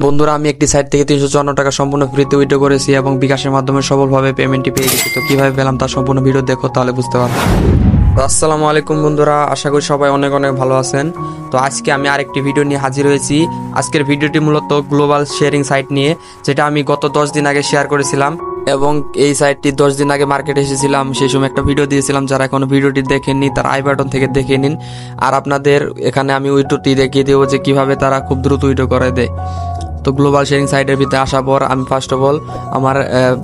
বন্ধুরা, আমি একটি সাইট থেকে 354 টাকা সম্পূর্ণ ফ্রিতে উইথড্র করেছি এবং বিকাশের মাধ্যমে সফলভাবে পেমেন্টটি পেয়ে গেছি। তো কিভাবে পেলাম তার সম্পূর্ণ ভিডিও দেখো, তাহলে বুঝতে পারবে। তো আসসালামু আলাইকুম বন্ধুরা, আশা করি সবাই অনেক অনেক ভালো আছেন। তো আজকে আমি আরেকটি ভিডিও নিয়ে হাজির হয়েছি। আজকের ভিডিওটি মূলত গ্লোবাল শেয়ারিং সাইট নিয়ে, যেটা আমি গত 10 দিন আগে শেয়ার করেছিলাম এবং এই সাইটটি 10 দিন আগে মার্কেটে এসেছিলাম। সেই সময় একটা ভিডিও দিয়েছিলাম, যারা এখনো ভিডিওটি দেখেননি তার আই বাটন থেকে দেখে নিন। আর আপনাদের এখানে আমি উইথড্রটি দেখিয়ে দেবো যে কিভাবে তারা খুব দ্রুত উইথড্র করে দেয়। তো গ্লোবাল শেয়ারিং সাইটের ভিতরে আসার পর আমি ফার্স্ট অফ অল আমার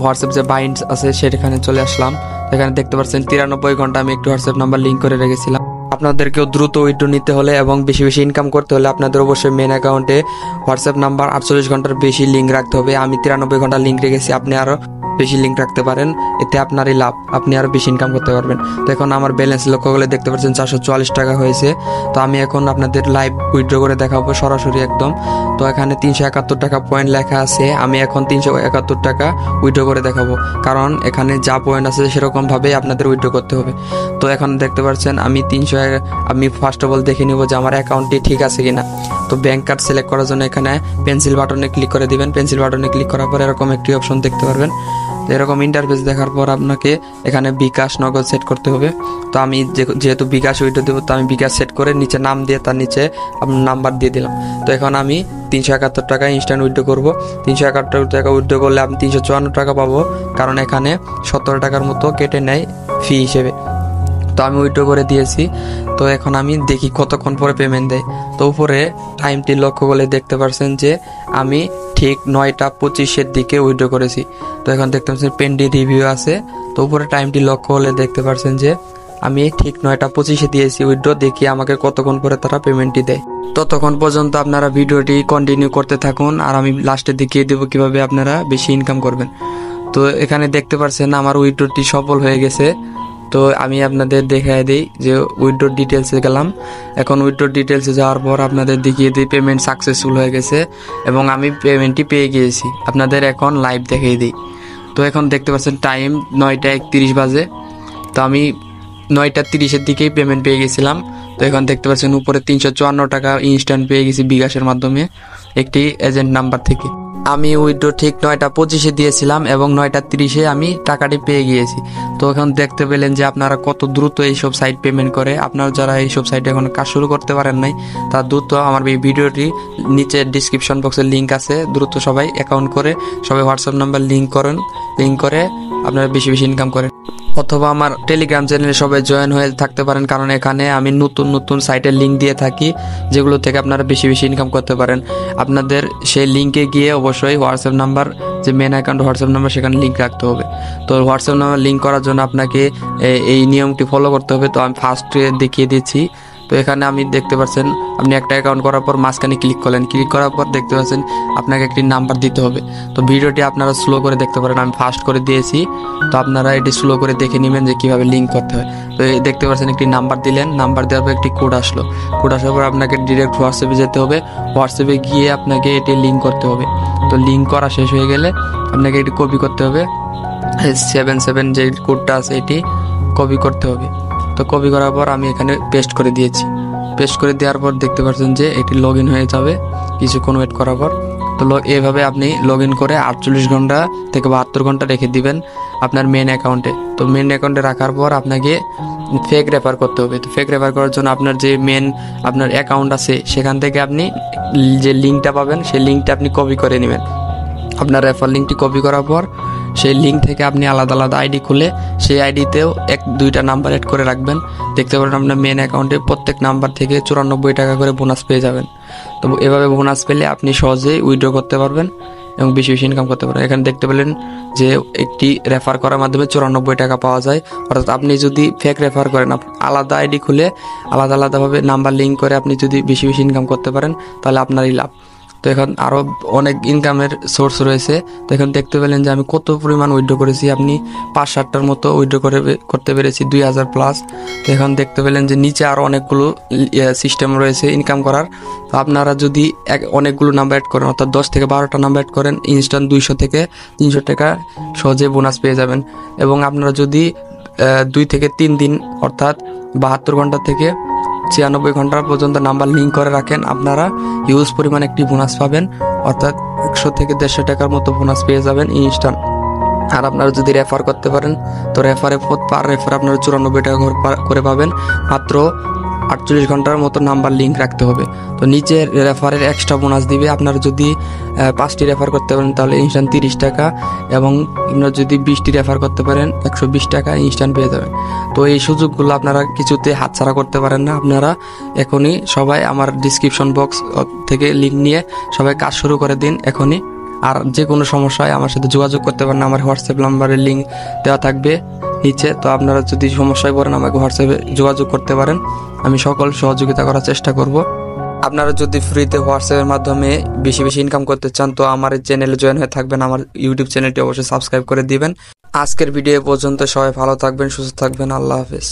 হোয়াটসঅ্যাপ যে বাইন্ড আছে সেখানে চলে আসলাম। এখানে দেখতে পাচ্ছেন 93 ঘন্টা আমি একটি হোয়াটসঅ্যাপ নাম্বার লিঙ্ক করে রেখেছিলাম। আপনাদেরকেও দ্রুত উইথড্র নিতে হলে এবং বেশি বেশি ইনকাম করতে হলে আপনাদের অবশ্যই মেন অ্যাকাউন্টে হোয়াটসঅ্যাপ নাম্বার 48 ঘন্টার বেশি লিঙ্ক রাখতে হবে। আমি 93 ঘন্টা লিঙ্ক রেখেছি, আপনি আরও বেশি লিঙ্ক রাখতে পারেন, এতে আপনারই লাভ, আপনি আরও বেশি ইনকাম করতে পারবেন। তো এখন আমার ব্যালেন্স লক্ষ্য করলে দেখতে পাচ্ছেন 444 টাকা হয়েছে। তো আমি এখন আপনাদের লাইভ উইথড্র করে দেখাবো সরাসরি একদম। তো এখানে 371 টাকা পয়েন্ট লেখা আছে, আমি এখন 371 টাকা উইথড্র করে দেখাবো, কারণ এখানে যা পয়েন্ট আছে সেরকমভাবেই আপনাদের উইথড্র করতে হবে। তো এখন দেখতে পাচ্ছেন আমি ফার্স্ট অফ অল দেখে নিব যে আমার অ্যাকাউন্টটি ঠিক আছে কিনা। তো ব্যাংক কার্ড সিলেক্ট করার জন্য এখানে পেন্সিল বাটনে ক্লিক করে দিবেন। পেন্সিল বাটনে ক্লিক করার পর এরকম একটি অপশন দেখতে পারবেন। এরকম ইন্টারফেস দেখার পর আপনাকে এখানে বিকাশ নগদ সেট করতে হবে। তো আমি যেহেতু বিকাশ উইথড্র দেবো, তো আমি বিকাশ সেট করে নিচে নাম দিয়ে তার নিচে আপনার নাম্বার দিয়ে দিলাম। তো এখন আমি 371 টাকা ইনস্ট্যান্ট উইথড্র করবো। 371 টাকা উইথড্র করলে আমি 354 টাকা পাবো, কারণ এখানে 70 টাকার মতো কেটে নেয় ফি হিসেবে। তো আমি উইথড্র করে দিয়েছি। তো এখন আমি দেখি কতক্ষণ পরে পেমেন্ট দেয়। তো উপরে টাইমটি লক্ষ্য করলে দেখতে পাচ্ছেন যে আমি ঠিক 9:25 দিকে উইথড্র করেছি। তো এখন দেখতে পাচ্ছেন পেন্ডিং রিভিউ আছে। তো উপরে টাইমটি লক্ষ্য করলে দেখতে পাচ্ছেন যে আমি ঠিক 9:25 দিয়েছি উইথড্র। দেখি আমাকে কতক্ষণ পরে তারা পেমেন্টটি দেয়। ততক্ষণ পর্যন্ত আপনারা ভিডিওটি কন্টিনিউ করতে থাকুন, আর আমি লাস্টে দেখিয়ে দেবো কিভাবে আপনারা বেশি ইনকাম করবেন। তো এখানে দেখতে পাচ্ছেন আমার উইথড্রটি সফল হয়ে গেছে। তো আমি আপনাদের দেখাই দিই যে উইথড্র ডিটেলসে গেলাম। এখন উইথড্র ডিটেলসে যাওয়ার পর আপনাদের দেখিয়ে দিই পেমেন্ট সাকসেসফুল হয়ে গেছে এবং আমি পেমেন্টটি পেয়ে গিয়েছি। আপনাদের এখন লাইভ দেখিয়ে দিই। তো এখন দেখতে পাচ্ছেন টাইম 9:31 বাজে। তো আমি 9:30 দিকেই পেমেন্ট পেয়ে গেছিলাম। তো এখন দেখতে পাচ্ছেন উপরে 354 টাকা ইনস্ট্যান্ট পেয়ে গেছি বিকাশের মাধ্যমে একটি এজেন্ট নাম্বার থেকে। আমি উইথড্র ঠিক 9:25 দিয়েছিলাম এবং 9:30 আমি টাকাটি পেয়ে গিয়েছি। তো এখন দেখতে পেলেন যে আপনারা কত দ্রুত এইসব সাইট পেমেন্ট করে। আপনারা যারা এইসব সাইটে এখন কাজ শুরু করতে পারেন নাই, তারা দ্রুত আমার এই ভিডিওটি নিচে ডিসক্রিপশন বক্সে লিঙ্ক আছে, দ্রুত সবাই অ্যাকাউন্ট করে সবাই হোয়াটসঅ্যাপ নাম্বার লিঙ্ক করে আপনারা বেশি বেশি ইনকাম করেন। অথবা আমার টেলিগ্রাম চ্যানেলে সবাই জয়েন হয়ে থাকতে পারেন, কারণ এখানে আমি নতুন নতুন সাইটের লিঙ্ক দিয়ে থাকি, যেগুলো থেকে আপনারা বেশি বেশি ইনকাম করতে পারেন। আপনাদের সেই লিঙ্কে গিয়ে অবশ্যই হোয়াটসঅ্যাপ নাম্বার, যে মেন অ্যাকাউন্ট হোয়াটসঅ্যাপ নাম্বার, সেখানে লিঙ্ক রাখতে হবে। তো হোয়াটসঅ্যাপ নাম্বার লিঙ্ক করার জন্য আপনাকে এই নিয়মটি ফলো করতে হবে। তো আমি ফার্স্টে দেখিয়ে দিচ্ছি। তো এখানে আমি দেখতে পাচ্ছেন আপনি একটা অ্যাকাউন্ট করার পর মাঝখানে ক্লিক করলেন, ক্লিক করার পর দেখতে পাচ্ছেন আপনাকে একটি নাম্বার দিতে হবে। তো ভিডিওটি আপনারা স্লো করে দেখতে পারেন, আমি ফাস্ট করে দিয়েছি। তো আপনারা এটি স্লো করে দেখে নেবেন যে কীভাবে লিঙ্ক করতে হয়। তো দেখতে পাচ্ছেন একটি নাম্বার দিলেন, নাম্বার দেওয়ার পর একটি কোড আসলো। কোড আসার পর আপনাকে ডিরেক্ট হোয়াটসঅ্যাপে যেতে হবে। হোয়াটসঅ্যাপে গিয়ে আপনাকে এটি লিঙ্ক করতে হবে। তো লিঙ্ক করা শেষ হয়ে গেলে আপনাকে এটি কপি করতে হবে। 77 যে কোডটা আছে এটি কপি করতে হবে। তো কপি করার পর আমি এখানে পেস্ট করে দিয়েছি। পেস্ট করে দেওয়ার পর দেখতে পাচ্ছেন যে এটি লগ ইন হয়ে যাবে কিছুক্ষণ ওয়েট করার পর। তো এভাবে আপনি লগ ইন করে 48 ঘন্টা থেকে 72 ঘন্টা রেখে দিবেন আপনার মেন অ্যাকাউন্টে। তো মেন অ্যাকাউন্টে রাখার পর আপনাকে ফেক রেফার করতে হবে। তো ফেক রেফার করার জন্য আপনার যে আপনার অ্যাকাউন্ট আছে সেখান থেকে আপনি যে লিঙ্কটা পাবেন সেই লিঙ্কটা আপনি কপি করে নেবেন। আপনার রেফার লিঙ্কটি কপি করার পর সেই লিঙ্ক থেকে আপনি আলাদা আলাদা আইডি খুলে সেই আইডিতেও 1-2টা নাম্বার অ্যাড করে রাখবেন। দেখতে পারেন আপনার মেন অ্যাকাউন্টে প্রত্যেক নাম্বার থেকে 94 টাকা করে বোনাস পেয়ে যাবেন। তো এভাবে বোনাস পেলে আপনি সহজেই উইথড্র করতে পারবেন এবং বেশি বেশি ইনকাম করতে পারবেন। এখানে দেখতে পেলেন যে একটি রেফার করার মাধ্যমে 94 টাকা পাওয়া যায়। অর্থাৎ আপনি যদি ফেক রেফার করেন, আলাদা আইডি খুলে আলাদা আলাদাভাবে নাম্বার লিঙ্ক করে আপনি যদি বেশি বেশি ইনকাম করতে পারেন, তাহলে আপনারই লাভ। তো এখন আরও অনেক ইনকামের সোর্স রয়েছে। তো এখন দেখতে পেলেন যে আমি কত পরিমাণ উইথড্র করেছি। আপনি 5-7টার মতো উইথড্র করতে পেরেছি 2000+। তো এখন দেখতে পেলেন যে নিচে আরও অনেকগুলো সিস্টেম রয়েছে ইনকাম করার। তো আপনারা যদি অনেকগুলো নাম্বার অ্যাড করেন, অর্থাৎ 10 থেকে 12টা নাম্বার অ্যাড করেন, ইনস্ট্যান্ট 200 থেকে 300 টাকা সহজে বোনাস পেয়ে যাবেন। এবং আপনারা যদি 2 থেকে 3 দিন অর্থাৎ 72 ঘন্টা থেকে 96 ঘন্টা পর্যন্ত নাম্বার লিঙ্ক করে রাখেন, আপনারা হিউজ পরিমাণ একটি বোনাস পাবেন, অর্থাৎ 100 থেকে 150 টাকার মতো বোনাস পেয়ে যাবেন ইনস্ট্যান্ট। আর আপনারা যদি রেফার করতে পারেন তো রেফারে পার রেফার আপনারা 94 টাকা করে পাবেন। মাত্র 48 ঘন্টার মতো নাম্বার লিঙ্ক রাখতে হবে। তো নিচে রেফারের এক্সট্রা বোনাস দিবে। আপনারা যদি 5টি রেফার করতে পারেন তাহলে ইনস্ট্যান্ট 30 টাকা, এবং আপনারা যদি 20টি রেফার করতে পারেন 120 টাকা ইনস্ট্যান্ট পেয়ে যাবেন। তো এই সুযোগগুলো আপনারা কিছুতে হাতছাড়া করতে পারেন না। আপনারা এখনই সবাই আমার ডিসক্রিপশন বক্স থেকে লিঙ্ক নিয়ে সবাই কাজ শুরু করে দিন এখনই। আর যে কোনো সমস্যায় আমার সাথে যোগাযোগ করতে পারেন, আমার হোয়াটসঅ্যাপ নাম্বারের লিঙ্ক দেওয়া থাকবে নিচে। তো আপনারা যদি সমস্যায় পড়েন আমাকে হোয়াটসঅ্যাপে যোগাযোগ করতে পারেন, আমি সকল সহযোগিতা করার চেষ্টা করব। আপনারা যদি ফ্রিতে হোয়াটসঅ্যাপের মাধ্যমে বেশি বেশি ইনকাম করতে চান তো আমার এই চ্যানেলে জয়েন হয়ে থাকবেন, আমার ইউটিউব চ্যানেলটি অবশ্যই সাবস্ক্রাইব করে দিবেন। আজকের ভিডিও পর্যন্ত, সবাই ভালো থাকবেন, সুস্থ থাকবেন, আল্লাহ হাফেজ।